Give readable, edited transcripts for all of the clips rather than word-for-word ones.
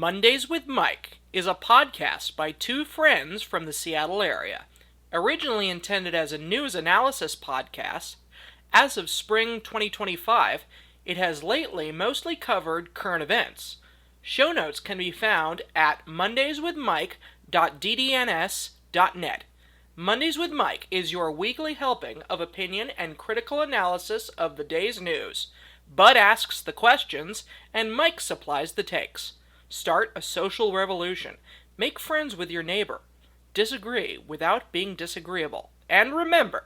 Mondays with Mike is a podcast by two friends from the Seattle area. Originally intended as a news analysis podcast, as of spring 2025, it has lately mostly covered current events. Show notes can be found at mondayswithmike.ddns.net. Mondays with Mike is your weekly helping of opinion and critical analysis of the day's news. Bud asks the questions, and Mike supplies the takes. Start a social revolution. Make friends with your neighbor. Disagree without being disagreeable. And remember,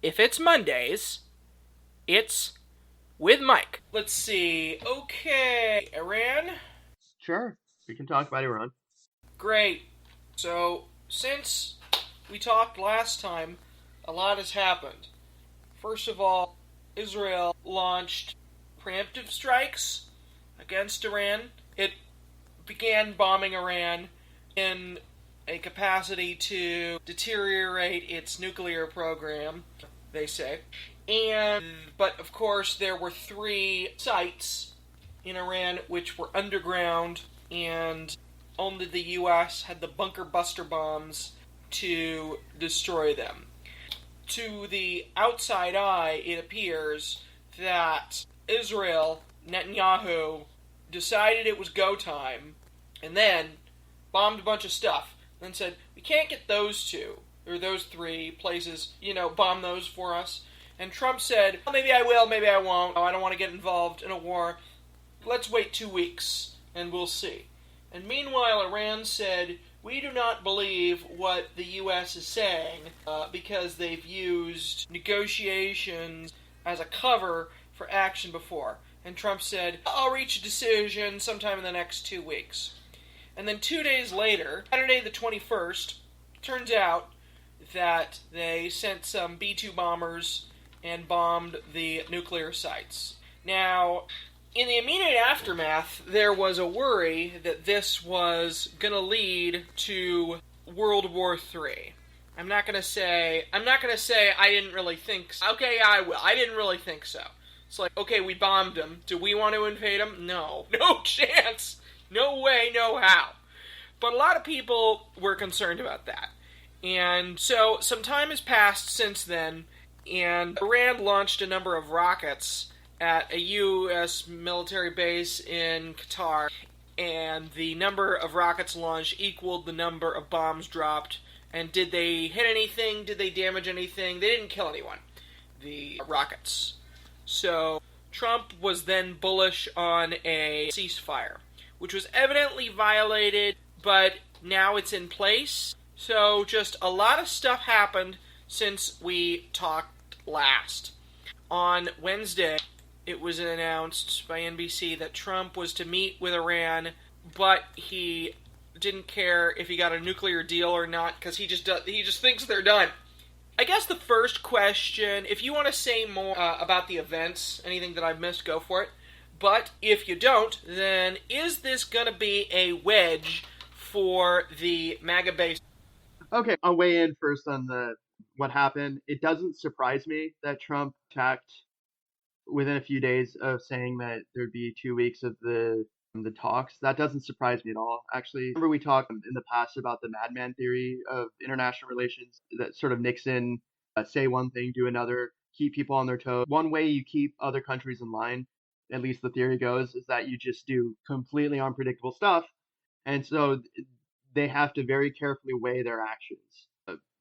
if it's Mondays, it's with Mike. Let's see. Okay, Iran? Sure, we can talk about Iran. Great. So, since we talked last time, a lot has happened. First of all, Israel launched preemptive strikes against Iran. It began bombing Iran in a capacity to deteriorate its nuclear program, they say. But of course, there were 3 sites in Iran which were underground, and only the U.S. had the bunker buster bombs to destroy them. To the outside eye, it appears that Israel, Netanyahu, decided it was go time, and then bombed a bunch of stuff. Then said, we can't get those 2, or those 3 places, bomb those for us. And Trump said, well, maybe I will, maybe I won't. I don't want to get involved in a war. Let's wait 2 weeks, and we'll see. And meanwhile, Iran said, we do not believe what the U.S. is saying, because they've used negotiations as a cover for action before. And Trump said, I'll reach a decision sometime in the next 2 weeks. And then 2 days later, Saturday the 21st, turns out that they sent some B-2 bombers and bombed the nuclear sites. Now, in the immediate aftermath, there was a worry that this was going to lead to World War III. I'm not going to say I didn't really think so. Okay, I will. I didn't really think so. It's like, okay, we bombed them. Do we want to invade them? No. No chance. No way, no how. But a lot of people were concerned about that. And so some time has passed since then, and Iran launched a number of rockets at a U.S. military base in Qatar, and the number of rockets launched equaled the number of bombs dropped. And did they hit anything? Did they damage anything? They didn't kill anyone, the rockets. So Trump was then bullish on a ceasefire, which was evidently violated, but now it's in place. So just a lot of stuff happened since we talked last. On Wednesday, it was announced by NBC that Trump was to meet with Iran, but he didn't care if he got a nuclear deal or not, because he just thinks they're done. I guess the first question, if you want to say more about the events, anything that I've missed, go for it. But if you don't, then is this going to be a wedge for the MAGA base? Okay, I'll weigh in first on what happened. It doesn't surprise me that Trump attacked within a few days of saying that there'd be 2 weeks of the talks. That doesn't surprise me at all, actually. Remember we talked in the past about the madman theory of international relations, that sort of Nixon say one thing, do another, keep people on their toes. One way you keep other countries in line, at least the theory goes, is that you just do completely unpredictable stuff. And so they have to very carefully weigh their actions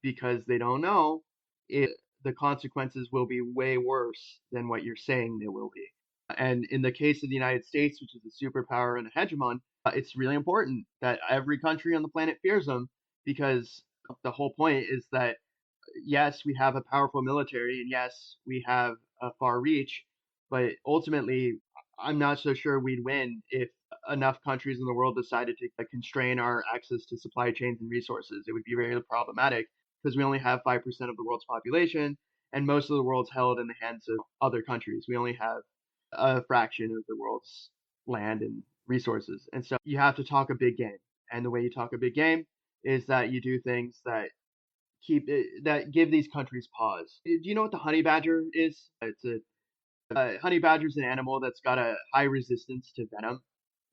because they don't know if the consequences will be way worse than what you're saying they will be. And in the case of the United States, which is a superpower and a hegemon, it's really important that every country on the planet fears them, because the whole point is that, yes, we have a powerful military, and yes, we have a far reach, but ultimately, I'm not so sure we'd win if enough countries in the world decided to constrain our access to supply chains and resources. It would be very problematic because we only have 5% of the world's population, and most of the world's held in the hands of other countries. We only have a fraction of the world's land and resources. And so you have to talk a big game. And the way you talk a big game is that you do things that give these countries pause. Do you know what the honey badger is? It's honey badger is an animal that's got a high resistance to venom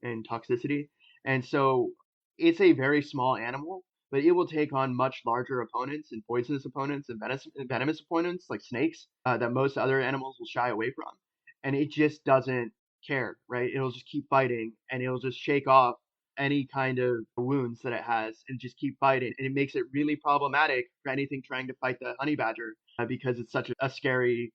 and toxicity. And so it's a very small animal, but it will take on much larger opponents and poisonous opponents and venomous opponents like snakes that most other animals will shy away from. And it just doesn't care, right? It'll just keep fighting and it'll just shake off any kind of wounds that it has and just keep fighting. And it makes it really problematic for anything trying to fight the honey badger because it's such a scary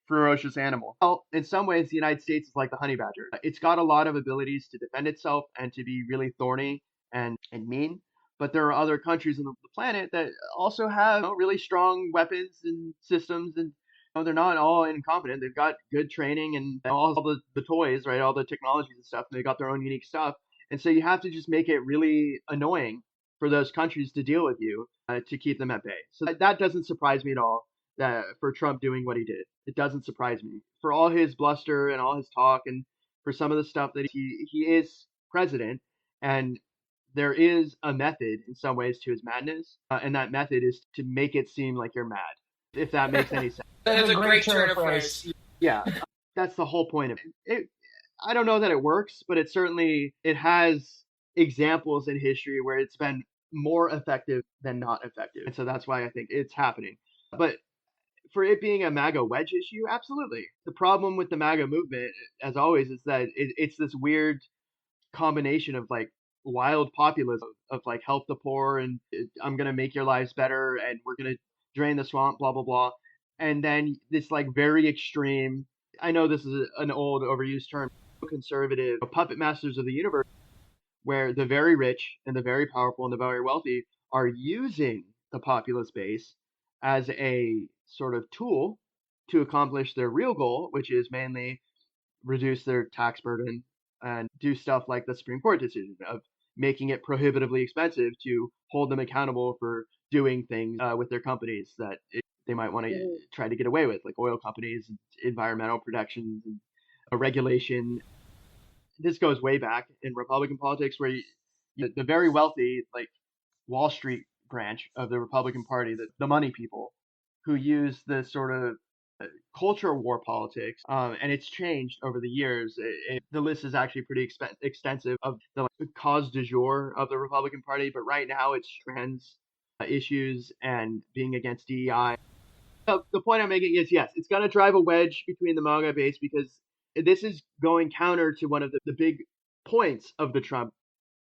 ferocious animal. Well, in some ways, the United States is like the honey badger. It's got a lot of abilities to defend itself and to be really thorny and mean. But there are other countries on the planet that also have really strong weapons and systems, and they're not all incompetent. They've got good training and all the toys, right? All the technologies and stuff. And they got their own unique stuff. And so you have to just make it really annoying for those countries to deal with you to keep them at bay. So that doesn't surprise me at all for Trump doing what he did. It doesn't surprise me. For all his bluster and all his talk and for some of the stuff that he is president and there is a method in some ways to his madness, and that method is to make it seem like you're mad, if that makes any sense. That's That's a a great great turn turn of of phrase. phrase. Yeah, that's the whole point of it. I don't know that it works, but it has examples in history where it's been more effective than not effective, and so that's why I think it's happening. But for it being a MAGA wedge issue, absolutely. The problem with the MAGA movement, as always, is that it's this weird combination of like wild populism of like help the poor and I'm gonna make your lives better and we're gonna drain the swamp, blah blah blah, and then this like very extreme. I know this is an old overused term, conservative puppet masters of the universe, where the very rich and the very powerful and the very wealthy are using the populist base as a sort of tool to accomplish their real goal, which is mainly reduce their tax burden and do stuff like the Supreme Court decision of making it prohibitively expensive to hold them accountable for doing things with their companies that they might want to try to get away with, like oil companies, environmental protections, and regulation. This goes way back in Republican politics, where the very wealthy, like Wall Street branch of the Republican Party, the money people, who use this sort of culture war politics, and it's changed over the years. The list is actually pretty extensive of the like, cause du jour of the Republican Party, but right now it's trans issues and being against DEI. So the point I'm making is yes, it's going to drive a wedge between the MAGA base because this is going counter to one of the big points of the Trump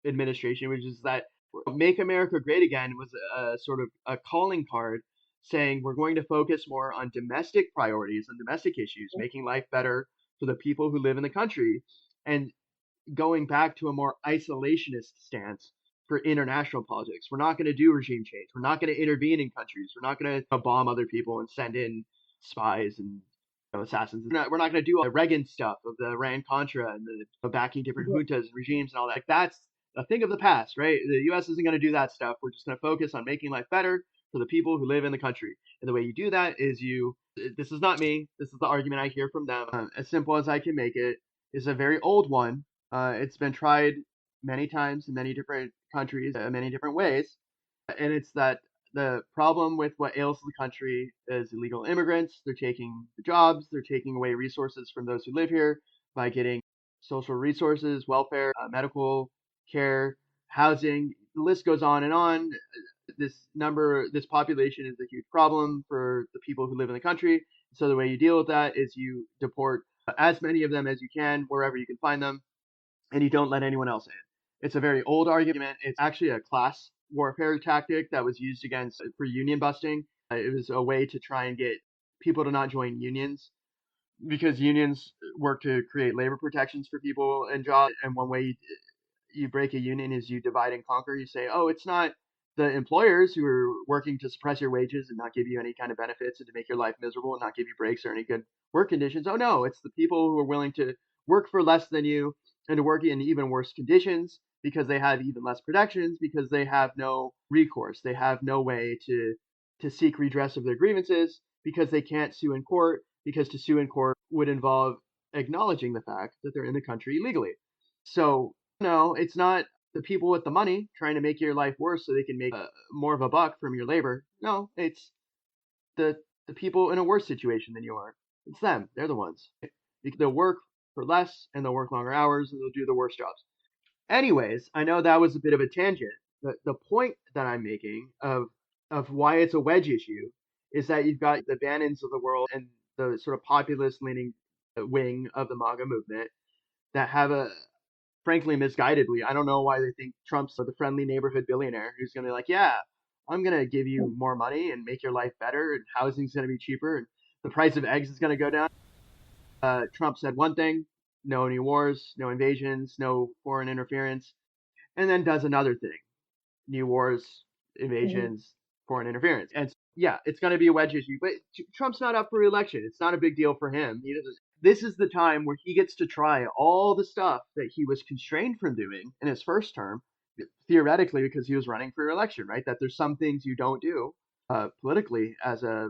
administration, which is that Make America Great Again was a sort of a calling card saying we're going to focus more on domestic priorities and domestic issues, making life better for the people who live in the country, and going back to a more isolationist stance for international politics. We're not going to do regime change. We're not going to intervene in countries. We're not going to bomb other people and send in spies and assassins. We're not going to do all the Reagan stuff of the Iran Contra and the backing different juntas and regimes and all that. Like, that's a thing of the past, right? The U.S. isn't going to do that stuff. We're just going to focus on making life better for the people who live in the country. And the way you do that is this is not me. This is the argument I hear from them. As simple as I can make it, is a very old one. It's been tried many times in many different countries, many different ways. And it's that the problem with what ails the country is illegal immigrants. They're taking the jobs, they're taking away resources from those who live here by getting social resources, welfare, medical care, housing. The list goes on and on. This population is a huge problem for the people who live in the country. So the way you deal with that is you deport as many of them as you can wherever you can find them, and you don't let anyone else in. It's a very old argument. It's actually a class warfare tactic that was used against for union busting. It was a way to try and get people to not join unions because unions work to create labor protections for people and jobs. And one way you break a union is you divide and conquer. You say, oh, it's not the employers who are working to suppress your wages and not give you any kind of benefits and to make your life miserable and not give you breaks or any good work conditions. Oh, no, it's the people who are willing to work for less than you and to work in even worse conditions because they have even less protections because they have no recourse. They have no way to seek redress of their grievances because they can't sue in court because to sue in court would involve acknowledging the fact that they're in the country illegally. So no, it's not the people with the money trying to make your life worse so they can make more of a buck from your labor. No, it's the the people in a worse situation than you are. It's them. They're the ones. They'll work for less and they'll work longer hours and they'll do the worst jobs. Anyways, I know that was a bit of a tangent. The point that I'm making of why it's a wedge issue is that you've got the Bannons of the world and the sort of populist leaning wing of the MAGA movement that have a frankly misguidedly, I don't know why they think Trump's the friendly neighborhood billionaire who's going to be like, yeah, I'm going to give you more money and make your life better and housing's going to be cheaper and the price of eggs is going to go down. Trump said one thing, no new wars, no invasions, no foreign interference, and then does another thing, new wars, invasions, foreign interference. And yeah, it's going to be a wedge issue, but Trump's not up for re-election. It's not a big deal for him. He doesn't. This is the time where he gets to try all the stuff that he was constrained from doing in his first term, theoretically, because he was running for re-election, right? That there's some things you don't do politically as a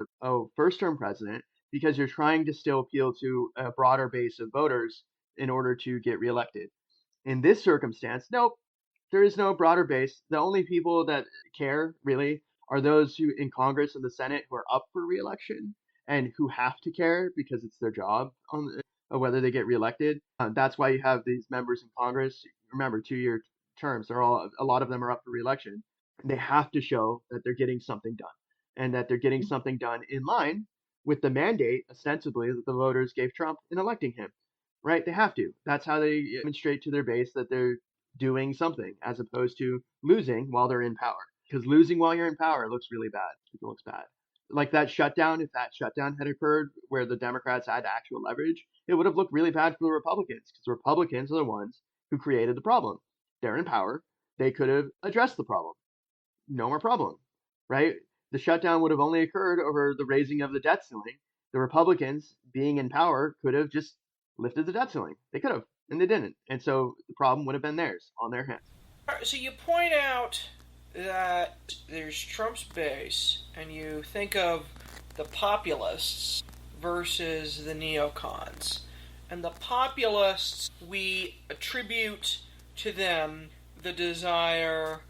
first-term president because you're trying to still appeal to a broader base of voters in order to get reelected. In this circumstance, nope, there is no broader base. The only people that care really are those who in Congress and the Senate who are up for reelection and who have to care because it's their job on whether they get reelected. That's why you have these members in Congress. Remember, 2-year terms. They're all a lot of them are up for reelection. They have to show that they're getting something done and that they're getting something done in line with the mandate, ostensibly, that the voters gave Trump in electing him. Right? They have to. That's how they demonstrate to their base that they're doing something as opposed to losing while they're in power. Because losing while you're in power looks really bad. It looks bad. Like that shutdown, if that shutdown had occurred where the Democrats had actual leverage, it would have looked really bad for the Republicans because the Republicans are the ones who created the problem. They're in power. They could have addressed the problem. No more problem, right? The shutdown would have only occurred over the raising of the debt ceiling. The Republicans, being in power, could have just lifted the debt ceiling. They could have, and they didn't. And so the problem would have been theirs, on their hands. So you point out that there's Trump's base, and you think of the populists versus the neocons. And the populists, we attribute to them the desire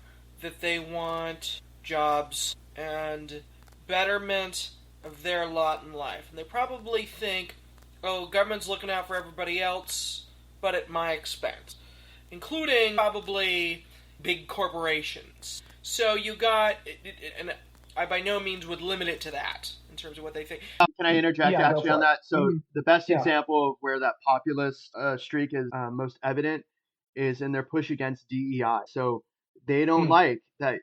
that they want jobs and betterment of their lot in life. And they probably think, oh, government's looking out for everybody else, but at my expense, including probably big corporations. So you got, and I by no means would limit it to that in terms of what they think. Can I interject actually on that? So the best example of where that populist streak is most evident is in their push against DEI. So they don't like that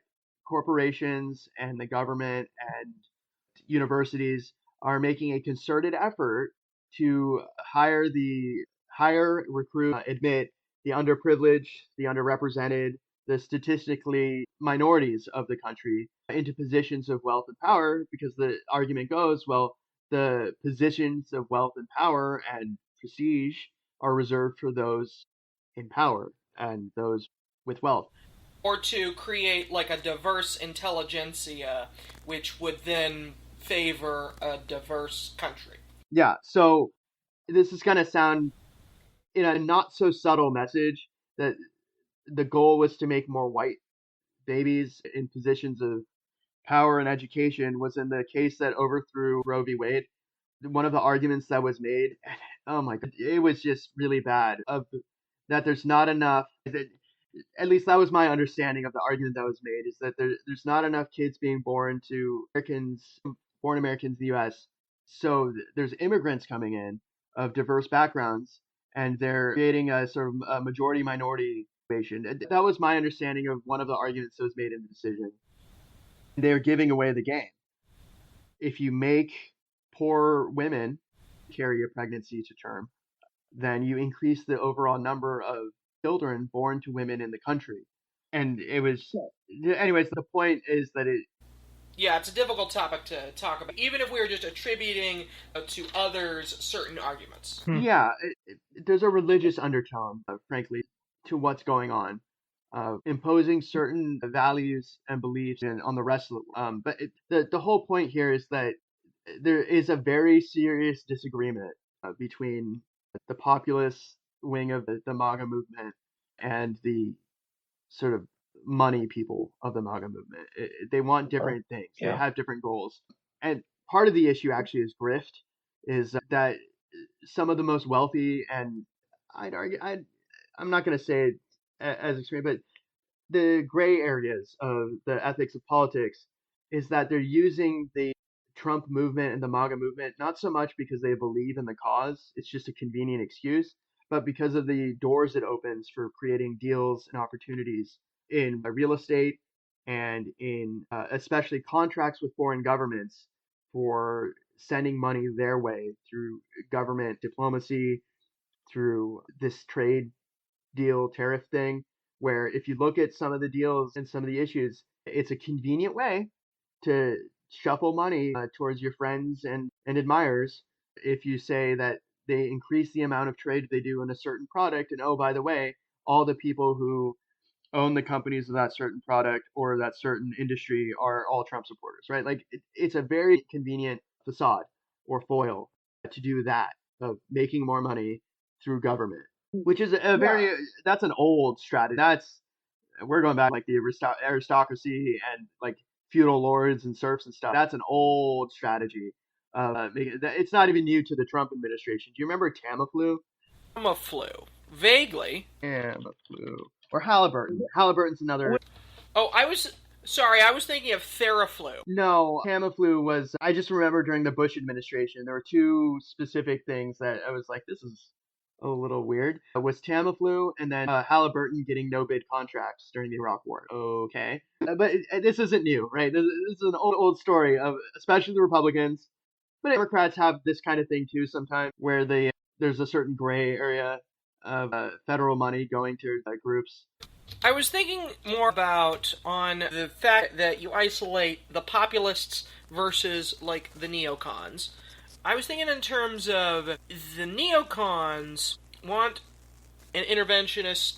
corporations and the government and universities are making a concerted effort to hire, recruit, admit the underprivileged, the underrepresented, the statistically minorities of the country into positions of wealth and power because the argument goes, well, the positions of wealth and power and prestige are reserved for those in power and those with wealth. Or to create like a diverse intelligentsia, which would then favor a diverse country. Yeah, so this is going to sound in a not so subtle message that the goal was to make more white babies in positions of power and education was in the case that overthrew Roe v. Wade. One of the arguments that was made, oh my God, it was just really bad, of that there's not enough, at least that was my understanding of the argument that was made, is that there's not enough kids being born to born Americans in the U.S. So there's immigrants coming in of diverse backgrounds, and they're creating a sort of a majority minority situation. That was my understanding of one of the arguments that was made in the decision. They're giving away the game. If you make poor women carry a pregnancy to term, then you increase the overall number of children born to women in the country. And it was, anyways, the point is that yeah, it's a difficult topic to talk about, even if we were just attributing to others certain arguments. Yeah, there's a religious undertone, frankly, to what's going on, imposing certain values and beliefs on the rest of the world. But the whole point here is that there is a very serious disagreement between the populist wing of the MAGA movement and the sort of money people of the MAGA movement. They want different things. Yeah. They have different goals. And part of the issue actually is grift, is that some of the most wealthy, and I'd argue, I'm not going to say as extreme, but the gray areas of the ethics of politics is that they're using the Trump movement and the MAGA movement not so much because they believe in the cause, it's just a convenient excuse, but because of the doors it opens for creating deals and opportunities in real estate and in especially contracts with foreign governments for sending money their way through government diplomacy, through this trade deal tariff thing, where if you look at some of the deals and some of the issues, it's a convenient way to shuffle money towards your friends and admirers if you say that they increase the amount of trade they do in a certain product. And oh, by the way, all the people who own the companies of that certain product or that certain industry are all Trump supporters, right? Like it's a very convenient facade or foil to do that of making more money through government, which is a Yeah. very that's an old strategy. That's we're going back like the aristocracy and like feudal lords and serfs and stuff. That's an old strategy. It's not even new to the Trump administration. Do you remember Tamiflu? Tamiflu. Vaguely. Tamiflu or Halliburton. Halliburton's another. Oh, I was sorry. I was thinking of Theraflu. No, Tamiflu was. I just remember during the Bush administration, there were two specific things that I was like, this is a little weird. It was Tamiflu and then Halliburton getting no bid contracts during the Iraq War. Okay, but this isn't new, right? This is an old story of especially the Republicans, but Democrats have this kind of thing too sometimes, where there's a certain gray area of federal money going to groups. I was thinking more about on the fact that you isolate the populists versus like the neocons. I was thinking in terms of the neocons want an interventionist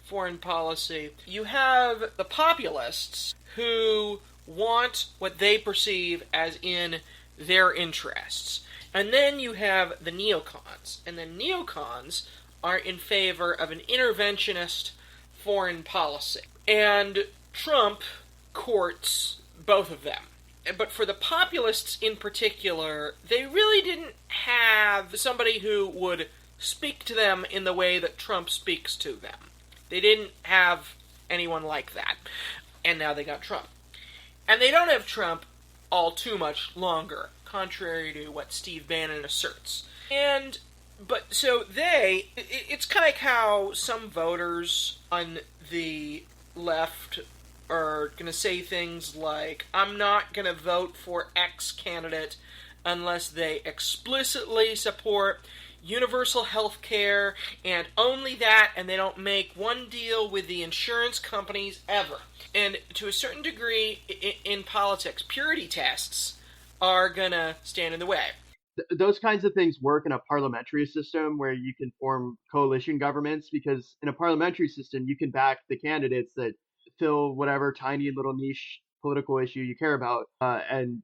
foreign policy. You have the populists who want what they perceive as in their interests. And then you have the neocons. And the neocons are in favor of an interventionist foreign policy. And Trump courts both of them. But for the populists in particular, they really didn't have somebody who would speak to them in the way that Trump speaks to them. They didn't have anyone like that. And now they got Trump. And they don't have Trump all too much longer, contrary to what Steve Bannon asserts. But so it's kind of like how some voters on the left are going to say things like, I'm not going to vote for X candidate unless they explicitly support universal health care and only that, and they don't make one deal with the insurance companies ever. And to a certain degree, in politics, purity tests are going to stand in the way. Those kinds of things work in a parliamentary system where you can form coalition governments, because in a parliamentary system you can back the candidates that fill whatever tiny little niche political issue you care about and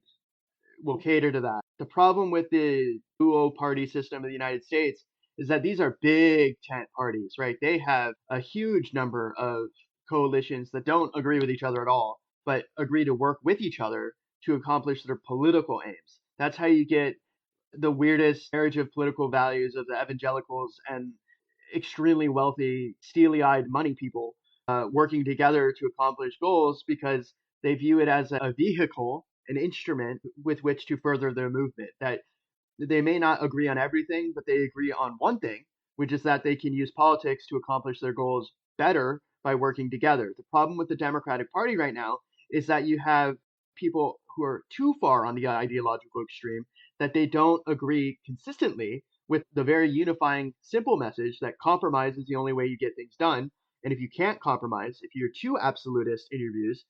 will cater to that. The problem with the duo party system of the United States is that these are big tent parties, right? They have a huge number of coalitions that don't agree with each other at all, but agree to work with each other to accomplish their political aims. That's how you get the weirdest marriage of political values of the evangelicals and extremely wealthy, steely-eyed money people working together to accomplish goals, because they view it as a vehicle, an instrument with which to further their movement. That they may not agree on everything, but they agree on one thing, which is that they can use politics to accomplish their goals better by working together. The problem with the Democratic Party right now is that you have people who are too far on the ideological extreme, that they don't agree consistently with the very unifying, simple message that compromise is the only way you get things done. And if you can't compromise, if you're too absolutist in your views,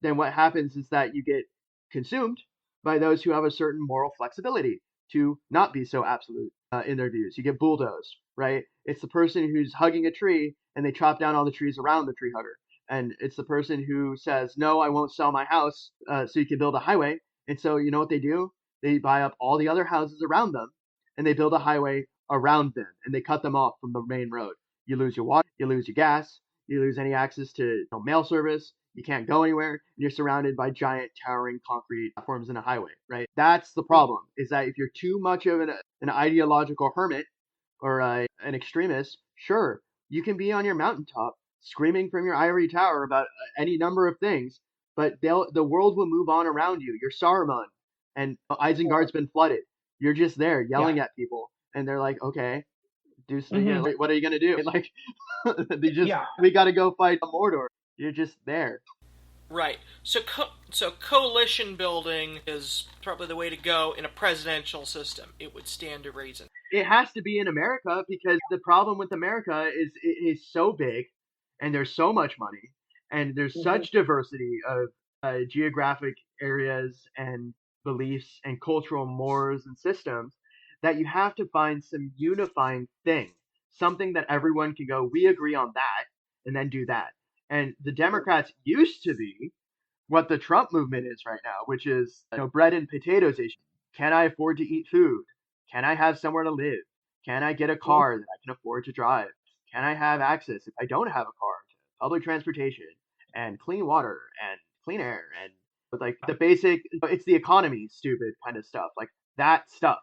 then what happens is that you get consumed by those who have a certain moral flexibility to not be so absolute in their views. You get bulldozed, right? It's the person who's hugging a tree and they chop down all the trees around the tree hugger. And it's the person who says, no, I won't sell my house so you can build a highway. And so you know what they do? They buy up all the other houses around them and they build a highway around them and they cut them off from the main road. You lose your water, you lose your gas, you lose any access to mail service. You can't go anywhere, and you're surrounded by giant towering concrete platforms in a highway, right? That's the problem, is that if you're too much of an ideological hermit or an extremist, sure, you can be on your mountaintop screaming from your ivory tower about any number of things, but the world will move on around you. You're Saruman, and Isengard's been flooded. You're just there Yeah. yelling at people, and they're like, okay, Hmm. what are you gonna do? Like, Yeah. we got to go fight Mordor. You're just there. Right. So coalition building is probably the way to go in a presidential system. It would stand to reason. It has to be in America because the problem with America is it is so big, and there's so much money, and there's Hmm. such diversity of geographic areas and beliefs and cultural mores and systems that you have to find some unifying thing, something that everyone can go, we agree on that, and then do that. And the Democrats used to be what the Trump movement is right now, which is bread and potatoes issue. Can I afford to eat food? Can I have somewhere to live? Can I get a car that I can afford to drive? Can I have access if I don't have a car to public transportation and clean water and clean air and like the basic it's the economy stupid kind of stuff. Like that stuff.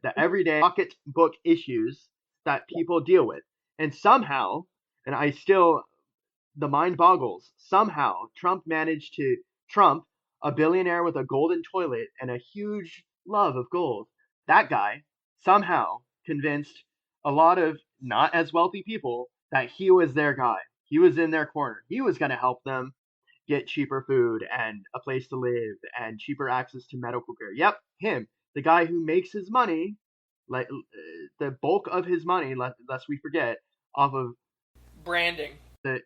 The everyday pocketbook issues that people deal with. And somehow, and I still the mind boggles. Somehow, Trump, a billionaire with a golden toilet and a huge love of gold, that guy somehow convinced a lot of not as wealthy people that he was their guy. He was in their corner. He was going to help them get cheaper food and a place to live and cheaper access to medical care. Yep, him, the guy who makes his money, like the bulk of his money, lest we forget, off of Branding. the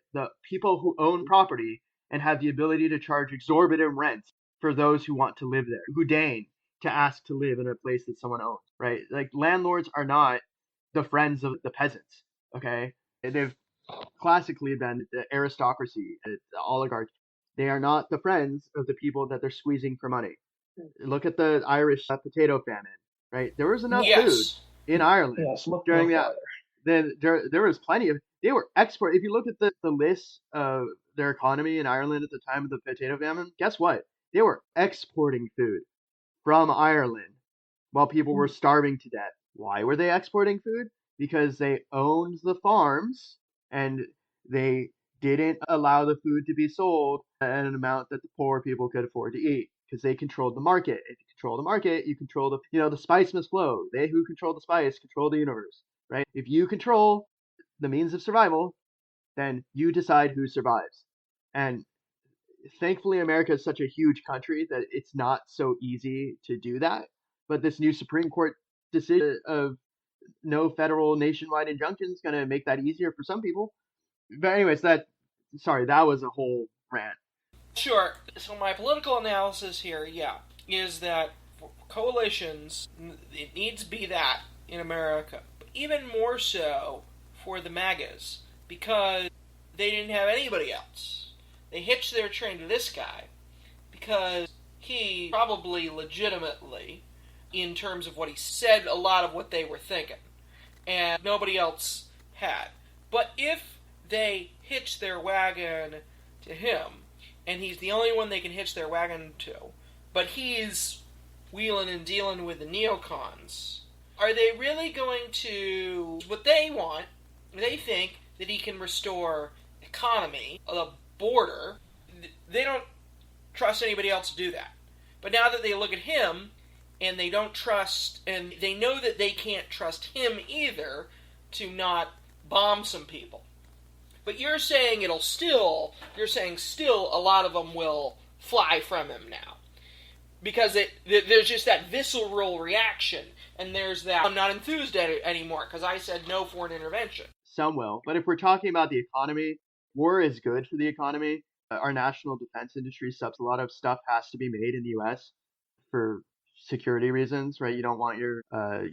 people who own property and have the ability to charge exorbitant rents for those who want to live there, who deign to ask to live in a place that someone owns, right? Like landlords are not the friends of the peasants, okay? They've classically been the aristocracy, the oligarchy. They are not the friends of the people that they're squeezing for money. Look at the Irish potato famine, right? There was enough food Yes. in Ireland Yes. Look no during that. farther. Then there was plenty of they were export. If you look at the list of their economy in Ireland at the time of the potato famine, guess what? They were exporting food from Ireland while people were starving to death. Why were they exporting food? Because they owned the farms and they didn't allow the food to be sold at an amount that the poor people could afford to eat because they controlled the market. If you control the market, you control the spice must flow. They who control the spice control the universe, right? If you control the means of survival, then you decide who survives. And thankfully America is such a huge country that it's not so easy to do that. But this new Supreme Court decision of no federal nationwide injunction is going to make that easier for some people. But anyways, that was a whole rant. Sure. So my political analysis here, yeah, is that for coalitions, it needs to be that in America. But even more so for the MAGAs, because they didn't have anybody else. They hitched their train to this guy because he probably legitimately, in terms of what he said, a lot of what they were thinking. And nobody else had. But if they hitch their wagon to him, and he's the only one they can hitch their wagon to, but he's wheeling and dealing with the neocons, are they really going to what they want? They think that he can restore economy, the border. They don't trust anybody else to do that. But now that they look at him and they don't trust, and they know that they can't trust him either to not bomb some people. But you're saying you're saying still a lot of them will fly from him now. Because there's just that visceral reaction, and there's that, I'm not enthused anymore because I said no foreign intervention. Some will, but if we're talking about the economy, war is good for the economy. Our national defense industry subs a lot of stuff has to be made in the U.S. for security reasons, right? You don't want your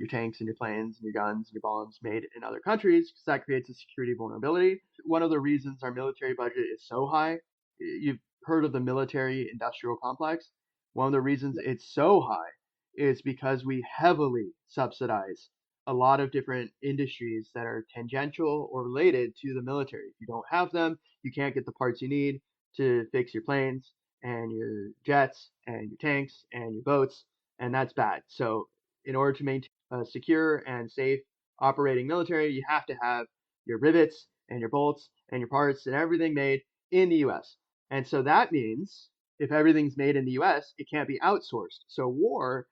tanks and your planes and your guns and your bombs made in other countries because that creates a security vulnerability. One of the reasons our military budget is so high, you've heard of the military industrial complex. One of the reasons it's so high is because we heavily subsidize a lot of different industries that are tangential or related to the military. If you don't have them, you can't get the parts you need to fix your planes and your jets and your tanks and your boats, and that's bad. So, in order to maintain a secure and safe operating military, you have to have your rivets and your bolts and your parts and everything made in the US. And so that means if everything's made in the US, it can't be outsourced. So war,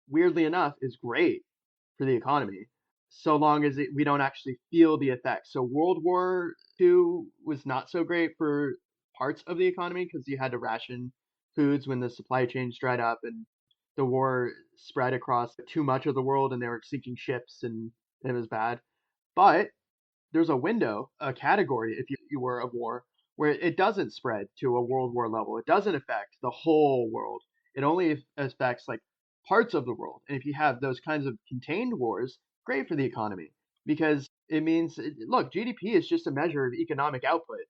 weirdly enough, is great for the economy, so long as we don't actually feel the effects. So World War II was not so great for parts of the economy because you had to ration foods when the supply chains dried up, and the war spread across too much of the world, and they were sinking ships, and it was bad. But there's a window, a category, if you were of war, where it doesn't spread to a world war level. It doesn't affect the whole world. It only affects like parts of the world. And if you have those kinds of contained wars, great for the economy because it means, look, GDP is just a measure of economic output.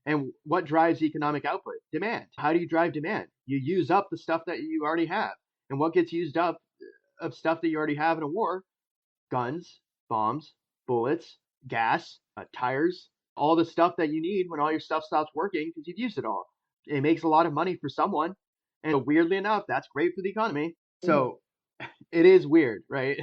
And what drives economic output? Demand. How do you drive demand? You use up the stuff that you already have. And what gets used up of stuff that you already have in a war? Guns, bombs, bullets, gas, tires, all the stuff that you need when all your stuff stops working because you've used it all. It makes a lot of money for someone. And weirdly enough, that's great for the economy. So it is weird, right?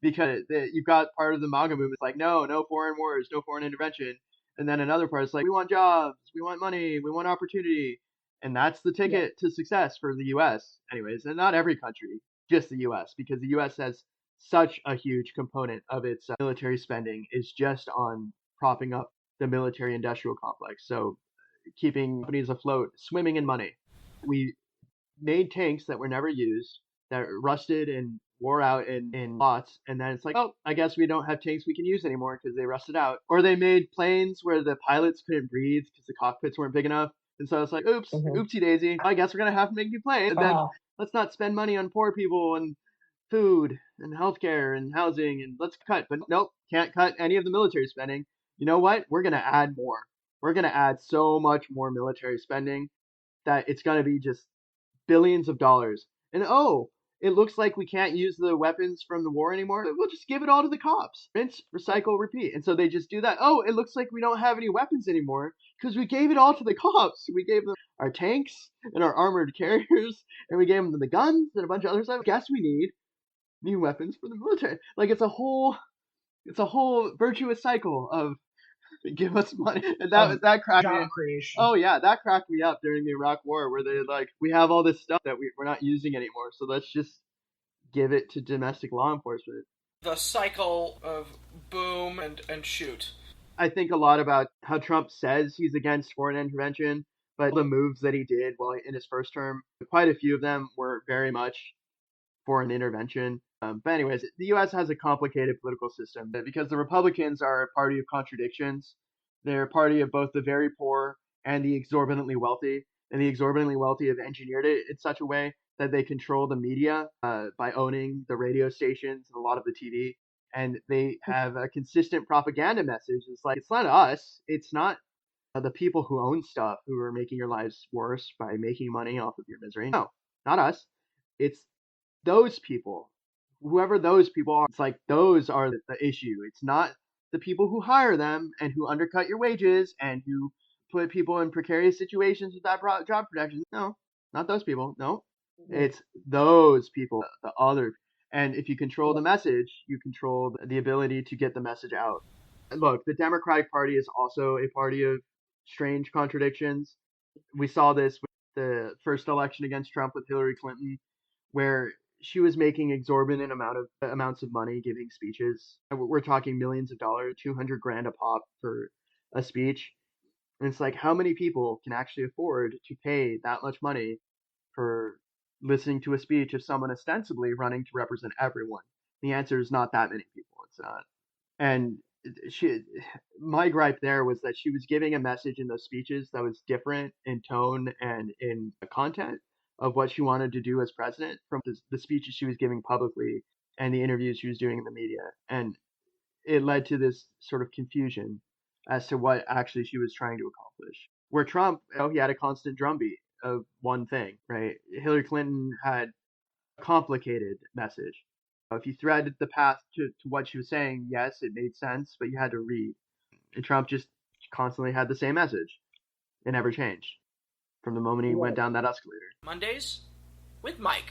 Because you've got part of the MAGA movement like, no foreign wars, no foreign intervention. And then another part is like, we want jobs, we want money, we want opportunity. And that's the ticket to success for the US, anyways. And not every country, just the US, because the US has such a huge component of its military spending is just on propping up the military industrial complex. So keeping companies afloat, swimming in money. We made tanks that were never used, that rusted and wore out in lots, and then it's like, oh, I guess we don't have tanks we can use anymore because they rusted out. Or they made planes where the pilots couldn't breathe because the cockpits weren't big enough. And so it's like, oops, oopsie daisy. I guess we're going to have to make new planes. And then let's not spend money on poor people and food and healthcare and housing, and let's cut. But nope, can't cut any of the military spending. You know what? We're going to add more. We're going to add so much more military spending that it's going to be just billions of dollars. And oh, it looks like we can't use the weapons from the war anymore. We'll just give it all to the cops. Rinse, recycle, repeat. And so they just do that. Oh, it looks like we don't have any weapons anymore because we gave it all to the cops. We gave them our tanks and our armored carriers, and we gave them the guns and a bunch of other stuff. Guess we need new weapons for the military. Like it's a whole virtuous cycle of give us money. And that cracked me. Creation. Oh yeah, that cracked me up during the Iraq War, where they like, we have all this stuff that we're not using anymore, so let's just give it to domestic law enforcement. The cycle of boom and shoot. I think a lot about how Trump says he's against foreign intervention, but the moves that he did while in his first term, quite a few of them were very much foreign intervention. But anyways, the U.S. has a complicated political system because the Republicans are a party of contradictions. They're a party of both the very poor and the exorbitantly wealthy. And the exorbitantly wealthy have engineered it in such a way that they control the media by owning the radio stations and a lot of the TV. And they have a consistent propaganda message. It's like, it's not us. It's not the people who own stuff who are making your lives worse by making money off of your misery. No, not us. It's those people, whoever those people are. It's like those are the issue. It's not the people who hire them and who undercut your wages and who put people in precarious situations without job protection. No, not those people. No, it's those people, the other. And if you control the message, you control the ability to get the message out. Look, the Democratic Party is also a party of strange contradictions. We saw this with the first election against Trump with Hillary Clinton, where she was making exorbitant amounts of money giving speeches. We're talking millions of dollars, 200 grand a pop for a speech. And it's like, how many people can actually afford to pay that much money for listening to a speech of someone ostensibly running to represent everyone? The answer is not that many people. It's not. And my gripe there was that she was giving a message in those speeches that was different in tone and in the content of what she wanted to do as president from the speeches she was giving publicly and the interviews she was doing in the media. And it led to this sort of confusion as to what actually she was trying to accomplish. Where Trump, he had a constant drumbeat of one thing, right? Hillary Clinton had a complicated message. If you threaded the path to what she was saying, yes, it made sense, but you had to read. And Trump just constantly had the same message. It never changed from the moment he went down that escalator. Mondays with Mike.